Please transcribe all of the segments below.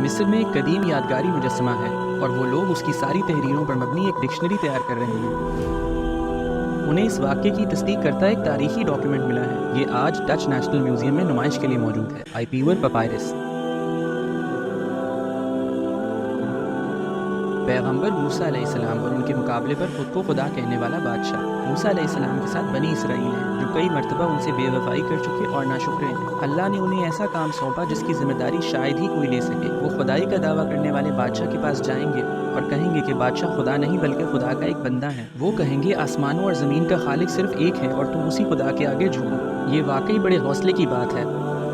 مصر میں ایک قدیم یادگاری مجسمہ ہے اور وہ لوگ اس کی ساری تحریروں پر مبنی ایک ڈکشنری تیار کر رہے ہیں۔ انہیں اس واقعے کی تصدیق کرتا ایک تاریخی ڈاکیومنٹ ملا ہے۔ یہ آج ڈچ نیشنل میوزیم میں نمائش کے لیے موجود ہے۔ آئیپیور پپائرس۔ پیغمبر موسیٰ علیہ السلام اور ان کے مقابلے پر خود کو خدا کہنے والا بادشاہ۔ موسیٰ علیہ السلام کے ساتھ بنی اسرائیل ہیں جو کئی مرتبہ ان سے بے وفائی کر چکے اور ناشکرے ہیں۔ اللہ نے انہیں ایسا کام سونپا جس کی ذمہ داری شاید ہی کوئی لے سکے۔ وہ خدائی کا دعویٰ کرنے والے بادشاہ کے پاس جائیں گے اور کہیں گے کہ بادشاہ خدا نہیں بلکہ خدا کا ایک بندہ ہے۔ وہ کہیں گے آسمانوں اور زمین کا خالق صرف ایک ہے اور تم اسی خدا کے آگے جھکو۔ یہ واقعی بڑے حوصلے کی بات ہے۔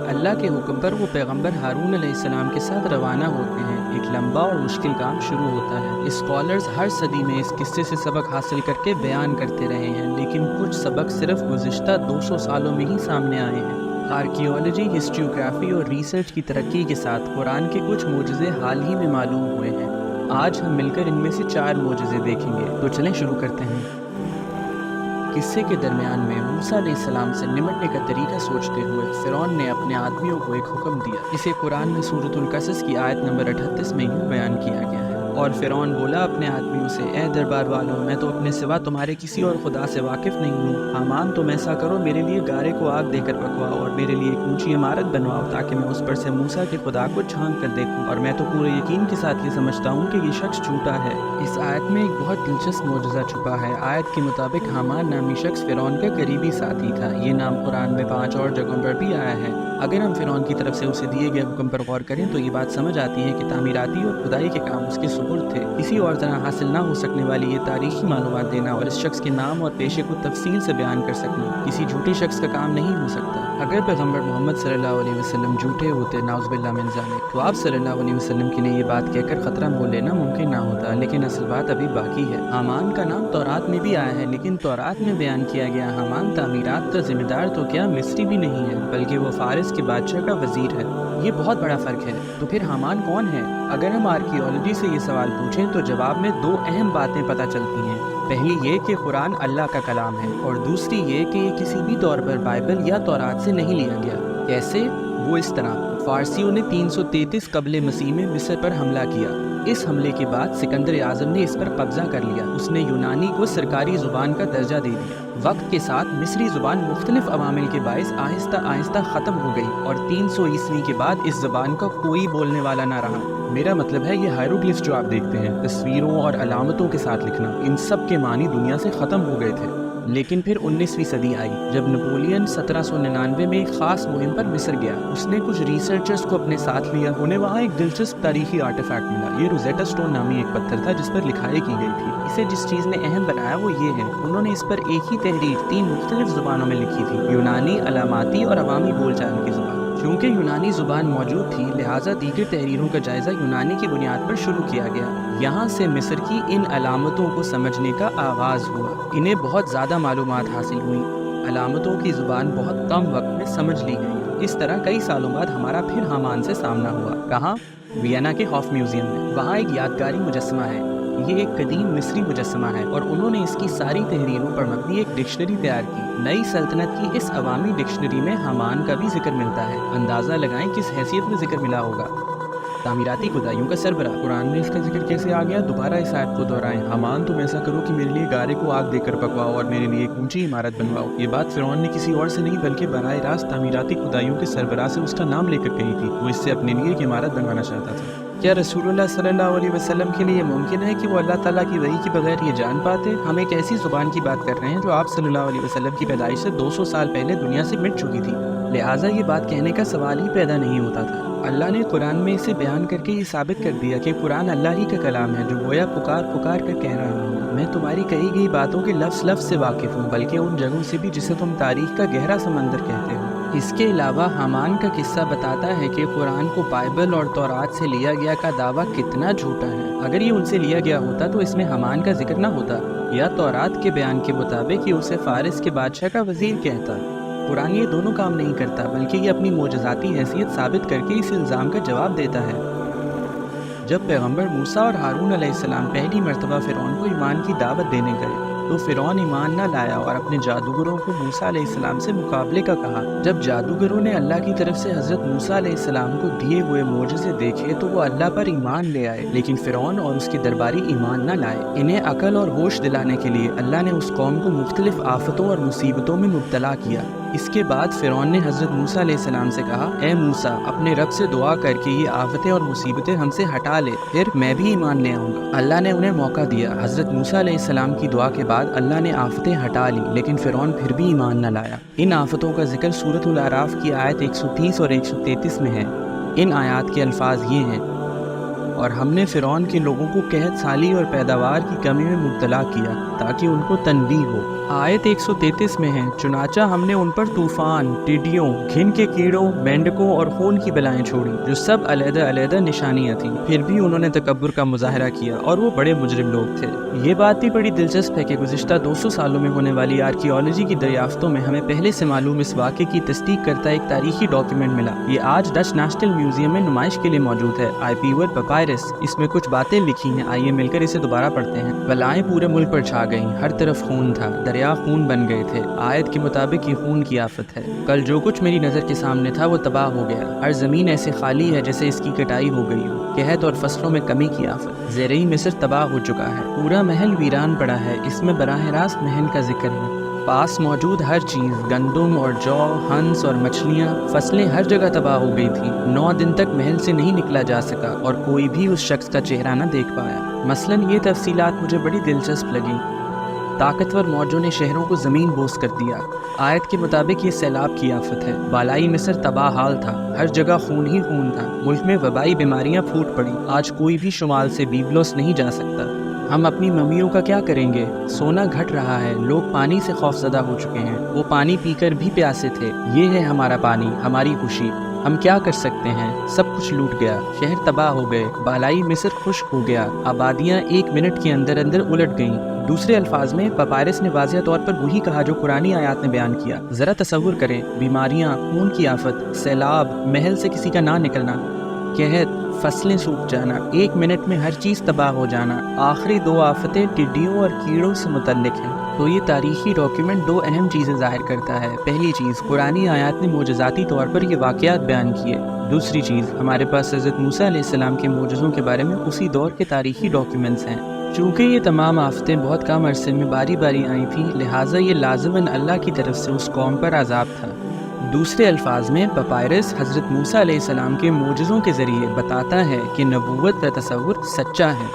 اللہ کے حکم پر وہ پیغمبر ہارون علیہ السلام کے ساتھ روانہ ہوتے ہیں۔ ایک لمبا اور مشکل کام شروع ہوتا ہے۔ اسکالرز ہر صدی میں اس قصے سے سبق حاصل کر کے بیان کرتے رہے ہیں، لیکن کچھ سبق صرف گزشتہ 200 سالوں میں ہی سامنے آئے ہیں۔ آرکیولوجی، ہسٹریوگرافی اور ریسرچ کی ترقی کے ساتھ قرآن کے کچھ معجزے حال ہی میں معلوم ہوئے ہیں۔ آج ہم مل کر ان میں سے 4 معجزے دیکھیں گے۔ تو چلیں شروع کرتے ہیں۔ قصے کے درمیان میں موسیٰ علیہ السلام سے نمٹنے کا طریقہ سوچتے ہوئے فرعون نے اپنے آدمیوں کو ایک حکم دیا۔ اسے قرآن میں سورۃ القصص کی آیت نمبر 38 میں یوں بیان کیا گیا ہے۔ اور فرعون بولا اپنے آدمیوں سے، اے دربار والوں، میں تو اپنے سوا تمہارے کسی اور خدا سے واقف نہیں ہوں۔ حامان تم ایسا کرو، میرے لیے گارے کو آگ دے کر پکواؤ اور میرے لیے ایک اونچی عمارت بنواؤ تاکہ میں اس پر سے موسیٰ کے خدا کو جھانک کر دیکھوں، اور میں تو پورے یقین کے ساتھ یہ سمجھتا ہوں کہ یہ شخص جھوٹا ہے۔ اس آیت میں ایک بہت دلچسپ معجزہ چھپا ہے۔ آیت کے مطابق حامان نامی شخص فرعون کا قریبی ساتھی تھا۔ یہ نام قرآن میں 5 اور جگہوں پر بھی آیا ہے۔ اگر ہم فرعون کی طرف سے اسے دیے گئے حکم پر غور کریں تو یہ بات سمجھ آتی ہے کہ تعمیراتی اور خدائی کے کام اس کے سپرد تھے۔ کسی اور طرح حاصل نہ ہو سکنے والی یہ تاریخی معلومات دینا اور اس شخص کے نام اور پیشے کو تفصیل سے بیان کر سکنا کسی جھوٹے شخص کا کام نہیں ہو سکتا۔ اگر پیغمبر محمد صلی اللہ علیہ وسلم جھوٹے ہوتے، نعوذ باللہ من ذالک، تو آپ صلی اللہ علیہ وسلم کے لیے یہ بات کہہ کر خطرہ مول لینا ممکن نہ ہوتا، لیکن اصل بات ابھی باقی ہے۔ حامان کا نام تورات میں بھی آیا ہے، لیکن تورات میں بیان کیا گیا حامان تعمیرات کا ذمہ دار تو کیا مصری بھی نہیں ہے بلکہ وہ فارس کے بادشاہ کا وزیر ہے۔ یہ بہت بڑا فرق ہے۔ تو پھر حامان کون ہے؟ اگر ہم آرکیولوجی سے یہ سوال پوچھیں تو جواب میں 2 اہم باتیں پتہ چلتی ہیں۔ پہلی یہ کہ قرآن اللہ کا کلام ہے، اور دوسری یہ کہ یہ کسی بھی طور پر بائبل یا تورات سے نہیں لیا گیا۔ کیسے؟ وہ اس طرح، فارسیوں نے 333 قبل مسیح میں مصر پر حملہ کیا۔ اس حملے کے بعد سکندر اعظم نے اس پر قبضہ کر لیا۔ اس نے یونانی کو سرکاری زبان کا درجہ دے دیا۔ وقت کے ساتھ مصری زبان مختلف عوامل کے باعث آہستہ آہستہ ختم ہو گئی اور 300 عیسوی کے بعد اس زبان کا کوئی بولنے والا نہ رہا۔ میرا مطلب ہے یہ ہائیروگلفس جو آپ دیکھتے ہیں، تصویروں اور علامتوں کے ساتھ لکھنا، ان سب کے معنی دنیا سے ختم ہو گئے تھے۔ لیکن پھر 19ویں صدی آئی جب نپولین 1799 میں ایک خاص مہم پر مصر گیا۔ اس نے کچھ ریسرچرز کو اپنے ساتھ لیا۔ انہیں وہاں ایک دلچسپ تاریخی آرٹیفیکٹ ملا۔ یہ روزیٹا سٹون نامی ایک پتھر تھا جس پر لکھائی کی گئی تھی۔ اسے جس چیز نے اہم بنایا وہ یہ ہے، انہوں نے اس پر ایک ہی تحریر 3 مختلف زبانوں میں لکھی تھی، یونانی، علاماتی اور عوامی بول چال کی زبان۔ چونکہ یونانی زبان موجود تھی لہٰذا دیگر تحریروں کا جائزہ یونانی کی بنیاد پر شروع کیا گیا۔ یہاں سے مصر کی ان علامتوں کو سمجھنے کا آغاز ہوا۔ انہیں بہت زیادہ معلومات حاصل ہوئیں۔ علامتوں کی زبان بہت کم وقت میں سمجھ لی گئی۔ اس طرح کئی سالوں بعد ہمارا پھر حامان سے سامنا ہوا۔ کہاں؟ وینا کے ہوف میوزیم میں۔ وہاں ایک یادگاری مجسمہ ہے۔ یہ ایک قدیم مصری مجسمہ ہے اور انہوں نے اس کی ساری تحریروں پر مبنی ایک ڈکشنری تیار کی۔ نئی سلطنت کی اس عوامی ڈکشنری میں حامان کا بھی ذکر ملتا ہے۔ اندازہ لگائیں کس حیثیت میں ذکر ملا ہوگا؟ تعمیراتی خدائیوں کا سربراہ۔ قرآن میں اس کا ذکر کیسے آ گیا؟ دوبارہ اس آیت کو دہرائیں، حامان تم ایسا کرو کہ میرے لیے گارے کو آگ دے کر پکواؤ اور میرے لیے ایک اونچی عمارت بنواؤ۔ یہ بات فرعون نے کسی اور سے نہیں بلکہ براہ راست تعمیراتی خدائیوں کے سربراہ سے اس کا نام لے کر کہی تھی۔ وہ اس سے اپنے لیے ایک عمارت بنوانا چاہتا تھا۔ کیا رسول اللہ صلی اللہ علیہ وسلم کے لیے ممکن ہے کہ وہ اللہ تعالیٰ کی وحی کے بغیر یہ جان پاتے؟ ہم ایک ایسی زبان کی بات کر رہے ہیں جو آپ صلی اللہ علیہ وسلم کی پیدائش سے 200 سال پہلے دنیا سے مٹ چکی تھی، لہٰذا یہ بات کہنے کا سوال ہی پیدا نہیں ہوتا تھا۔ اللہ نے قرآن میں اسے بیان کر کے یہ ثابت کر دیا کہ قرآن اللہ ہی کا کلام ہے جو گویا پکار پکار کر کہہ رہا ہوں، میں تمہاری کہی گئی باتوں کے لفظ لفظ سے واقف ہوں، بلکہ ان جگہوں سے بھی جسے تم تاریخ کا گہرا سمندر کہتے ہو۔ اس کے علاوہ حامان کا قصہ بتاتا ہے کہ قرآن کو بائبل اور تورات سے لیا گیا کا دعویٰ کتنا جھوٹا ہے۔ اگر یہ ان سے لیا گیا ہوتا تو اس میں حامان کا ذکر نہ ہوتا، یا تورات کے بیان کے مطابق یہ اسے فارس کے بادشاہ کا وزیر کہتا۔ قرآن یہ دونوں کام نہیں کرتا بلکہ یہ اپنی معجزاتی حیثیت ثابت کر کے اس الزام کا جواب دیتا ہے۔ جب پیغمبر موسیٰ اور ہارون علیہ السلام پہلی مرتبہ فرعون کو ایمان کی دعوت دینے گئے تو فرعون ایمان نہ لایا اور اپنے جادوگروں کو موسیٰ علیہ السلام سے مقابلے کا کہا۔ جب جادوگروں نے اللہ کی طرف سے حضرت موسیٰ علیہ السلام کو دیے ہوئے معجزے دیکھے تو وہ اللہ پر ایمان لے آئے، لیکن فرعون اور اس کے درباری ایمان نہ لائے۔ انہیں عقل اور ہوش دلانے کے لیے اللہ نے اس قوم کو مختلف آفتوں اور مصیبتوں میں مبتلا کیا۔ اس کے بعد فرعون نے حضرت موسیٰ علیہ السلام سے کہا، اے موسیٰ، اپنے رب سے دعا کر کے یہ آفتیں اور مصیبتیں ہم سے ہٹا لے، پھر میں بھی ایمان لے آؤں گا۔ اللہ نے انہیں موقع دیا۔ حضرت موسیٰ علیہ السلام کی دعا کے بعد اللہ نے آفتیں ہٹا لی، لیکن فرعون پھر بھی ایمان نہ لایا۔ ان آفتوں کا ذکر سورۃ الاعراف کی آیت 130 اور 133 میں ہے۔ ان آیات کے الفاظ یہ ہیں، اور ہم نے فرعون کے لوگوں کو قحط سالی اور پیداوار کی کمی میں مبتلا کیا تاکہ ان کو تنبیہ ہو۔ آیت 133 میں ہے، چنانچہ ہم نے ان پر طوفان، ٹڈیوں، گھن کے کیڑوں، مینڈکوں اور خون کی بلائیں چھوڑی، جو سب علیحدہ علیحدہ نشانیاں تھیں، پھر بھی انہوں نے تکبر کا مظاہرہ کیا اور وہ بڑے مجرم لوگ تھے۔ یہ بات بھی بڑی دلچسپ ہے کہ گزشتہ 200 سالوں میں ہونے والی آرکیالوجی کی دریافتوں میں ہمیں پہلے سے معلوم اس واقعے کی تصدیق کرتا ایک تاریخی ڈاکیومنٹ ملا۔ یہ آج ڈچ نیشنل میوزیم میں نمائش کے لیے موجود ہے، آئیپیور پپائرس۔ اس میں کچھ باتیں لکھی ہیں، آئیے مل کر اسے دوبارہ پڑھتے ہیں۔ بلائیں پورے ملک پر چھا گئیں، ہر طرف خون تھا، دریا خون بن گئے تھے۔ آیت کے مطابق یہ خون کی آفت ہے۔ کل جو کچھ میری نظر کے سامنے تھا وہ تباہ ہو گیا، ہر زمین ایسے خالی ہے جیسے اس کی کٹائی ہو گئی ہو۔ قحط اور فصلوں میں کمی کی آفت، زرعی مصر تباہ ہو چکا ہے، پورا محل ویران پڑا ہے۔ اس میں براہ راست محل کا ذکر ہے۔ پاس موجود ہر چیز، گندم اور جو، ہنس اور مچھلیاں، فصلیں ہر جگہ تباہ ہو گئی تھیں۔ 9 دن تک محل سے نہیں نکلا جا سکا اور کوئی بھی اس شخص کا چہرہ نہ دیکھ پایا۔ مثلاً یہ تفصیلات مجھے بڑی دلچسپ لگیں۔ طاقتور موجوں نے شہروں کو زمین بوس کر دیا۔ آیت کے مطابق یہ سیلاب کی آفت ہے۔ بالائی مصر تباہ حال تھا، ہر جگہ خون ہی خون تھا، ملک میں وبائی بیماریاں پھوٹ پڑی۔ آج کوئی بھی شمال سے بیبلوس نہیں جا سکتا۔ ہم اپنی ممیوں کا کیا کریں گے؟ سونا گھٹ رہا ہے، لوگ پانی سے خوف زدہ ہو چکے ہیں، وہ پانی پی کر بھی پیاسے تھے۔ یہ ہے ہمارا پانی، ہماری خوشی، ہم کیا کر سکتے ہیں؟ سب کچھ لوٹ گیا، شہر تباہ ہو گئے، بالائی مصر خشک ہو گیا، آبادیاں 1 منٹ کے اندر اندر الٹ گئیں۔ دوسرے الفاظ میں پپائرس نے واضح طور پر وہی کہا جو قرآنی آیات نے بیان کیا۔ ذرا تصور کریں، بیماریاں، خون کی آفت، سیلاب، محل سے کسی کا نہ نکلنا، قحط، فصلیں سوکھ جانا، 1 منٹ میں ہر چیز تباہ ہو جانا۔ آخری 2 آفتیں ٹڈیوں اور کیڑوں سے متعلق ہیں۔ تو یہ تاریخی ڈاکیومنٹ 2 اہم چیزیں ظاہر کرتا ہے۔ پہلی چیز، قرآنی آیات نے معجزاتی طور پر یہ واقعات بیان کیے۔ دوسری چیز، ہمارے پاس حضرت موسیٰ علیہ السلام کے معجزوں کے بارے میں اسی دور کے تاریخی ڈاکیومنٹس ہیں۔ چونکہ یہ تمام آفتیں بہت کم عرصے میں باری باری آئی تھیں، لہٰذا یہ لازماً اللہ کی طرف سے اس قوم پر عذاب تھا۔ دوسرے الفاظ میں پپائرس حضرت موسیٰ علیہ السلام کے معجزوں کے ذریعے بتاتا ہے کہ نبوت کا تصور سچا ہے۔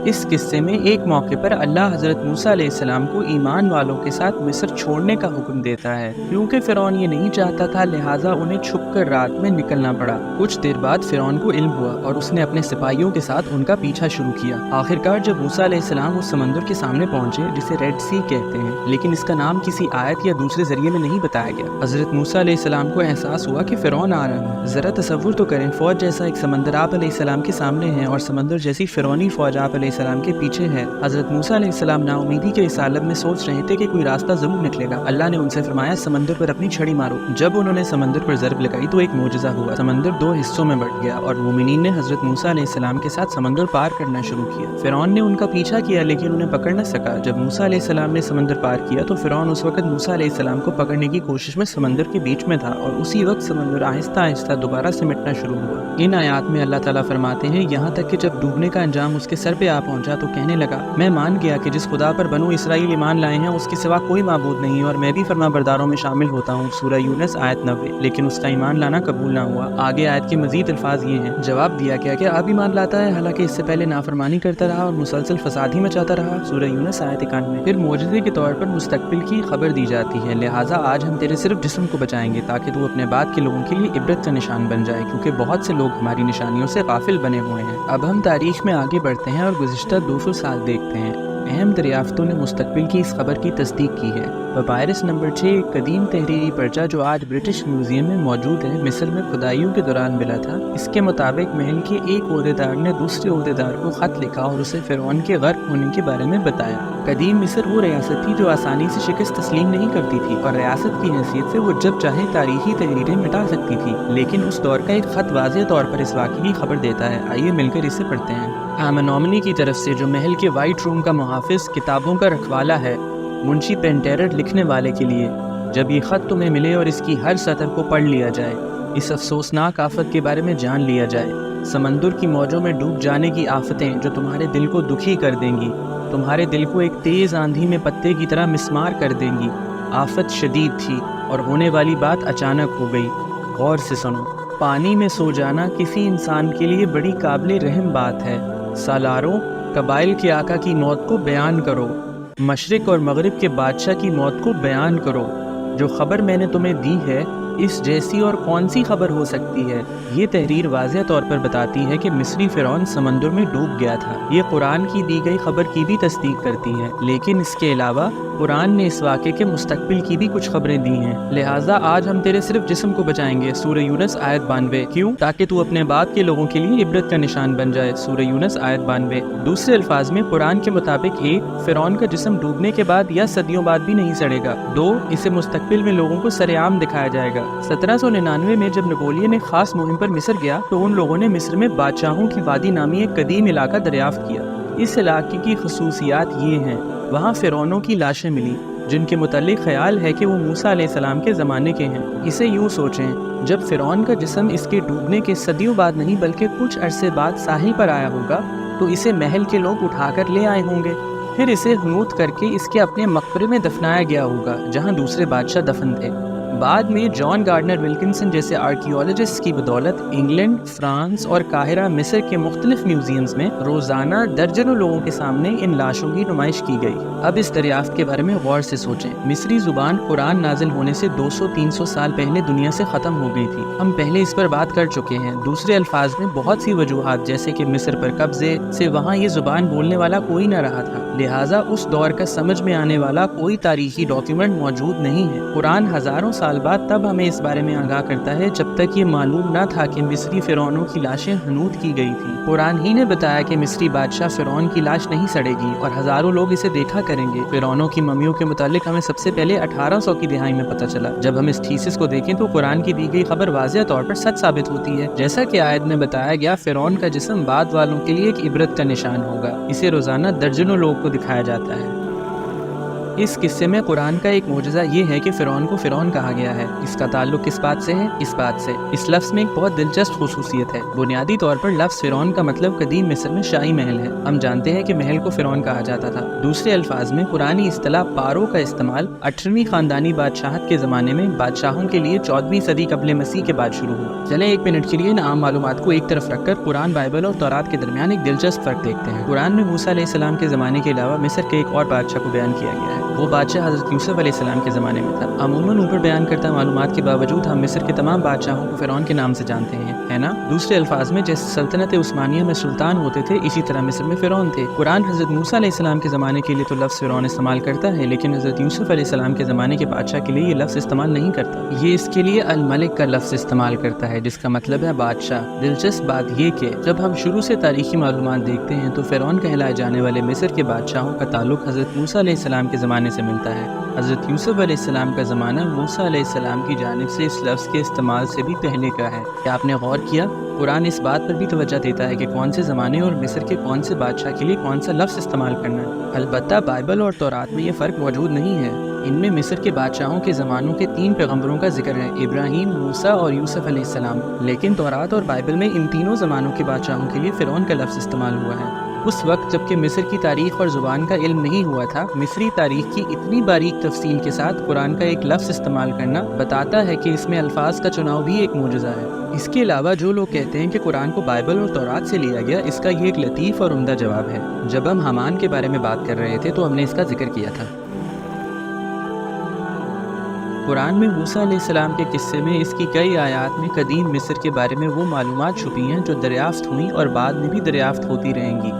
اس قصے میں ایک موقع پر اللہ حضرت موسیٰ علیہ السلام کو ایمان والوں کے ساتھ مصر چھوڑنے کا حکم دیتا ہے۔ کیونکہ فرعون یہ نہیں چاہتا تھا، لہٰذا انہیں چھپ کر رات میں نکلنا پڑا۔ کچھ دیر بعد فرعون کو علم ہوا اور اس نے اپنے سپاہیوں کے ساتھ ان کا پیچھا شروع کیا۔ آخرکار جب موسیٰ علیہ السلام اس سمندر کے سامنے پہنچے جسے ریڈ سی کہتے ہیں، لیکن اس کا نام کسی آیت یا دوسرے ذریعے میں نہیں بتایا گیا، حضرت موسیٰ علیہ السلام کو احساس ہوا کہ فرعون آ رہا ہے۔ ذرا تصور تو کریں، فوج جیسا ایک سمندر آپ علیہ السلام کے سامنے ہے اور سمندر جیسی فرعونی فوج آپ علیہ السلام کے پیچھے ہے۔ حضرت موسیٰ علیہ السلام نا امیدی کے اس حالت میں سوچ رہے تھے کہ کوئی راستہ ضرور نکلے گا۔ اللہ نے ان سے فرمایا، سمندر پر اپنی چھڑی مارو۔ جب انہوں نے سمندر پر ضرب لگائی تو ایک معجزہ ہوا، سمندر 2 حصوں میں بٹ گیا اور مومنین نے حضرت موسیٰ علیہ السلام کے ساتھ سمندر پار کرنا شروع کیا۔ فرعون نے ان کا پیچھا کیا لیکن انہیں پکڑ نہ سکا۔ جب موسیٰ علیہ السلام نے سمندر پار کیا تو فرعون اس وقت موسیٰ علیہ السلام کو پکڑنے کی کوشش میں سمندر کے بیچ میں تھا اور اسی وقت سمندر آہستہ آہستہ دوبارہ سمٹنا شروع ہوا۔ ان آیات میں اللہ تعالیٰ فرماتے ہیں، یہاں تک کہ جب ڈوبنے کا انجام اس کے سر پہ آ پہنچا تو کہنے لگا، میں مان گیا کہ جس خدا پر بنو اسرائیل ایمان لائے ہیں اس کے سوا کوئی معبود نہیں اور میں بھی فرما برداروں میں شامل ہوتا ہوں۔ سورہ یونس آیت 90۔ لیکن اس کا ایمان لانا قبول نہ ہوا۔ آگے آیت کے مزید الفاظ یہ ہیں، جواب دیا کیا کہ اب ایمان لاتا ہے حالانکہ اس سے پہلے نافرمانی کرتا رہا اور مسلسل فساد ہی مچاتا رہا۔ سورہ یونس آیت 91۔ پھر معجزے کے طور پر مستقبل کی خبر دی جاتی ہے، لہٰذا آج ہم تیرے صرف جسم کو بچائیں گے تاکہ تو اپنے بعد کے لوگوں کے لیے عبرت کا نشان بن جائے، کیونکہ بہت سے لوگ ہماری نشانیوں سے غافل بنے ہوئے ہیں۔ اب ہم تاریخ میں آگے بڑھتے ہیں اور گزشتہ 200 سال دیکھتے ہیں۔ اہم دریافتوں نے مستقبل کی اس خبر کی تصدیق کی ہے۔ پپائرس نمبر 6 ایک قدیم تحریری پرچہ جو آج برٹش میوزیم میں موجود ہے مصر میں کھدائیوں کے دوران ملا تھا۔ اس کے مطابق محل کے ایک عہدیدار نے دوسرے عہدیدار کو خط لکھا اور اسے فرعون کے غرق ہونے کے بارے میں بتایا۔ قدیم مصر وہ ریاست تھی جو آسانی سے شکست تسلیم نہیں کرتی تھی اور ریاست کی حیثیت سے وہ جب چاہے تاریخی تحریریں مٹا سکتی تھی، لیکن اس دور کا ایک خط واضح طور پر اس واقعے کی خبر دیتا ہے۔ آئیے مل کر اسے پڑھتے ہیں۔ آمنومنی کی طرف سے جو محل کے وائٹ روم کا محافظ کتابوں کا رکھوالا ہے، منشی پینٹیرٹ لکھنے والے کے لیے، جب یہ خط تمہیں ملے اور اس کی ہر سطر کو پڑھ لیا جائے، اس افسوسناک آفت کے بارے میں جان لیا جائے، سمندر کی موجوں میں ڈوب جانے کی آفتیں جو تمہارے دل کو دکھی کر دیں گی، تمہارے دل کو ایک تیز آندھی میں پتے کی طرح مسمار کر دیں گی۔ آفت شدید تھی اور ہونے والی بات اچانک ہو گئی۔ غور سے سنو۔ پانی میں سو جانا کسی انسان کے لیے بڑی قابل رحم بات ہے۔ سالاروں، قبائل کے آقا کی موت کو بیان کرو، مشرق اور مغرب کے بادشاہ کی موت کو بیان کرو۔ جو خبر میں نے تمہیں دی ہے، اس جیسی اور کون سی خبر ہو سکتی ہے؟ یہ تحریر واضح طور پر بتاتی ہے کہ مصری فرعون سمندر میں ڈوب گیا تھا۔ یہ قرآن کی دی گئی خبر کی بھی تصدیق کرتی ہے، لیکن اس کے علاوہ قرآن نے اس واقعے کے مستقبل کی بھی کچھ خبریں دی ہیں۔ لہٰذا آج ہم تیرے صرف جسم کو بچائیں گے۔ سورہ یونس آیت 92۔ کیوں؟ تاکہ تو اپنے بعد کے لوگوں کے لیے عبرت کا نشان بن جائے۔ سورہ یونس آیت 92۔ دوسرے الفاظ میں قرآن کے مطابق 1، فرعون کا جسم ڈوبنے کے بعد یا صدیوں بعد بھی نہیں سڑے گا۔ 2، اسے مستقبل میں لوگوں کو سر عام دکھایا جائے گا۔ 1799 میں جب نپولین ایک خاص مہم پر مصر گیا تو ان لوگوں نے مصر میں بادشاہوں کی وادی نامی ایک قدیم علاقہ دریافت کیا۔ اس علاقے کی خصوصیات یہ ہیں: وہاں فرعونوں کی لاشیں ملی جن کے متعلق خیال ہے کہ وہ موسیٰ علیہ السلام کے زمانے کے ہیں۔ اسے یوں سوچیں، جب فرعون کا جسم اس کے ڈوبنے کے صدیوں بعد نہیں بلکہ کچھ عرصے بعد ساحل پر آیا ہوگا تو اسے محل کے لوگ اٹھا کر لے آئے ہوں گے، پھر اسے حنوط کر کے اس کے اپنے مقبرے میں دفنایا گیا ہوگا جہاں دوسرے بادشاہ دفن تھے۔ بعد میں جان گارڈنر ولکنسن جیسے آرکیولوجسٹ کی بدولت انگلینڈ، فرانس اور قاہرہ مصر کے مختلف میوزیمز میں روزانہ درجنوں لوگوں کے سامنے ان لاشوں کی نمائش کی گئی۔ اب اس دریافت کے بارے میں غور سے سوچیں۔ مصری زبان قرآن نازل ہونے سے 200-300 سال پہلے دنیا سے ختم ہو گئی تھی۔ ہم پہلے اس پر بات کر چکے ہیں۔ دوسرے الفاظ میں بہت سی وجوہات جیسے کہ مصر پر قبضے سے وہاں یہ زبان بولنے والا کوئی نہ رہا تھا، لہٰذا اس دور کا سمجھ میں آنے والا کوئی تاریخی ڈاکیومنٹ موجود نہیں ہے۔ قرآن ہزاروں سال بعد تب ہمیں اس بارے میں آگاہ کرتا ہے جب تک یہ معلوم نہ تھا کہ مصری فرعونوں کی لاشیں حنوط کی گئی تھی۔ قرآن ہی نے بتایا کہ مصری بادشاہ فرعون کی لاش نہیں سڑے گی اور ہزاروں لوگ اسے دیکھا کریں گے۔ فرعونوں کی ممیوں کے متعلق ہمیں سب سے پہلے 1800 کی دہائی میں پتہ چلا۔ جب ہم اس تھیسس کو دیکھیں تو قرآن کی دی گئی خبر واضح طور پر سچ ثابت ہوتی ہے۔ جیسا کہ آیت میں بتایا گیا، فرعون کا جسم بعد والوں کے لیے ایک عبرت کا نشان ہوگا۔ اسے روزانہ درجنوں لوگ کو دکھایا جاتا ہے۔ اس قصے میں قرآن کا ایک معجزہ یہ ہے کہ فرعون کو فرعون کہا گیا ہے۔ اس کا تعلق کس بات سے ہے؟ اس بات سے اس لفظ میں ایک بہت دلچسپ خصوصیت ہے۔ بنیادی طور پر لفظ فرعون کا مطلب قدیم مصر میں شاہی محل ہے۔ ہم جانتے ہیں کہ محل کو فرعون کہا جاتا تھا۔ دوسرے الفاظ میں قرآنی اصطلاح پارو کا استعمال 18ویں خاندانی بادشاہت کے زمانے میں بادشاہوں کے لیے 14ویں صدی قبل مسیح کے بعد شروع ہوا۔ چلیں ایک منٹ کے لیے ان عام معلومات کو ایک طرف رکھ کر قرآن، بائبل اور تورات کے درمیان ایک دلچسپ فرق دیکھتے ہیں۔ قرآن میں موسیٰ علیہ السلام کے زمانے کے علاوہ مصر کے ایک اور بادشاہ کو بیان کیا گیا ہے۔ وہ بادشاہ حضرت یوسف علیہ السلام کے زمانے میں تھا۔ عموماً اوپر بیان کرتا معلومات کے باوجود ہم مصر کے تمام بادشاہوں کو فرعون کے نام سے جانتے ہیں، ہے نا؟ دوسرے الفاظ میں جیسے سلطنت عثمانیہ میں سلطان ہوتے تھے، اسی طرح مصر میں فرعون تھے۔ قرآن حضرت موسیٰ علیہ السلام کے زمانے کے لیے تو لفظ فرعون استعمال کرتا ہے، لیکن حضرت یوسف علیہ السلام کے زمانے کے بادشاہ کے لیے یہ لفظ استعمال نہیں کرتا۔ یہ اس کے لیے الملک کا لفظ استعمال کرتا ہے، جس کا مطلب ہے بادشاہ۔ دلچسپ بات یہ کہ جب ہم شروع سے تاریخی معلومات دیکھتے ہیں تو فرعون کہلائے جانے والے مصر کے بادشاہوں کا تعلق حضرت موسیٰ علیہ السلام کے زمانے سے ملتا ہے۔ حضرت یوسف علیہ السلام کا زمانہ موسیٰ علیہ السلام کی جانب سے اس لفظ کے استعمال سے بھی پہلے کا ہے۔ کیا آپ نے غور کیا؟ قرآن اس بات پر بھی توجہ دیتا ہے کہ کون سے زمانے اور مصر کے کون سے بادشاہ کے لیے کون سا لفظ استعمال کرنا ہے۔ البتہ بائبل اور تورات میں یہ فرق موجود نہیں ہے۔ ان میں مصر کے بادشاہوں کے زمانوں کے 3 پیغمبروں کا ذکر ہے: ابراہیم، موسیٰ اور یوسف علیہ السلام۔ لیکن تورات اور بائبل میں ان تینوں زمانوں کے بادشاہوں کے لیے فرعون کا لفظ استعمال ہوا ہے۔ اس وقت جب کہ مصر کی تاریخ اور زبان کا علم نہیں ہوا تھا، مصری تاریخ کی اتنی باریک تفصیل کے ساتھ قرآن کا ایک لفظ استعمال کرنا بتاتا ہے کہ اس میں الفاظ کا چناؤ بھی ایک معجزہ ہے۔ اس کے علاوہ جو لوگ کہتے ہیں کہ قرآن کو بائبل اور تورات سے لیا گیا، اس کا یہ ایک لطیف اور عمدہ جواب ہے۔ جب ہم حامان کے بارے میں بات کر رہے تھے تو ہم نے اس کا ذکر کیا تھا۔ قرآن میں موسیٰ علیہ السلام کے قصے میں اس کی کئی آیات میں قدیم مصر کے بارے میں وہ معلومات چھپی ہیں جو دریافت ہوئیں اور بعد میں بھی دریافت ہوتی رہیں گی۔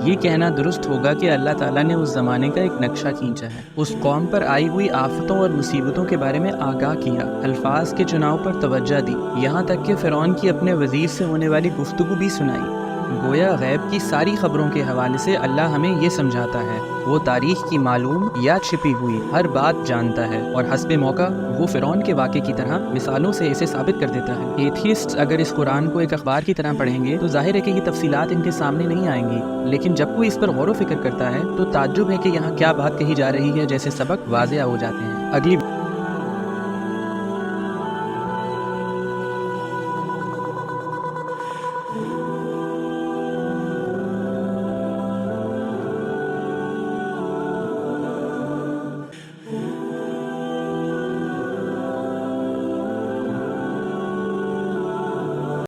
یہ کہنا درست ہوگا کہ اللہ تعالیٰ نے اس زمانے کا ایک نقشہ کھینچا ہے، اس قوم پر آئی ہوئی آفتوں اور مصیبتوں کے بارے میں آگاہ کیا، الفاظ کے چناؤ پر توجہ دی، یہاں تک کہ فرعون کی اپنے وزیر سے ہونے والی گفتگو بھی سنائی۔ گویا غیب کی ساری خبروں کے حوالے سے اللہ ہمیں یہ سمجھاتا ہے وہ تاریخ کی معلوم یا چھپی ہوئی ہر بات جانتا ہے، اور حسب موقع وہ فرعون کے واقعے کی طرح مثالوں سے اسے ثابت کر دیتا ہے۔ ایتھیسٹ اگر اس قرآن کو ایک اخبار کی طرح پڑھیں گے تو ظاہر ہے کہ یہ تفصیلات ان کے سامنے نہیں آئیں گی، لیکن جب کوئی اس پر غور و فکر کرتا ہے تو تعجب ہے کہ یہاں کیا بات کہی جا رہی ہے جیسے سبق واضح ہو جاتے ہیں۔ اگلی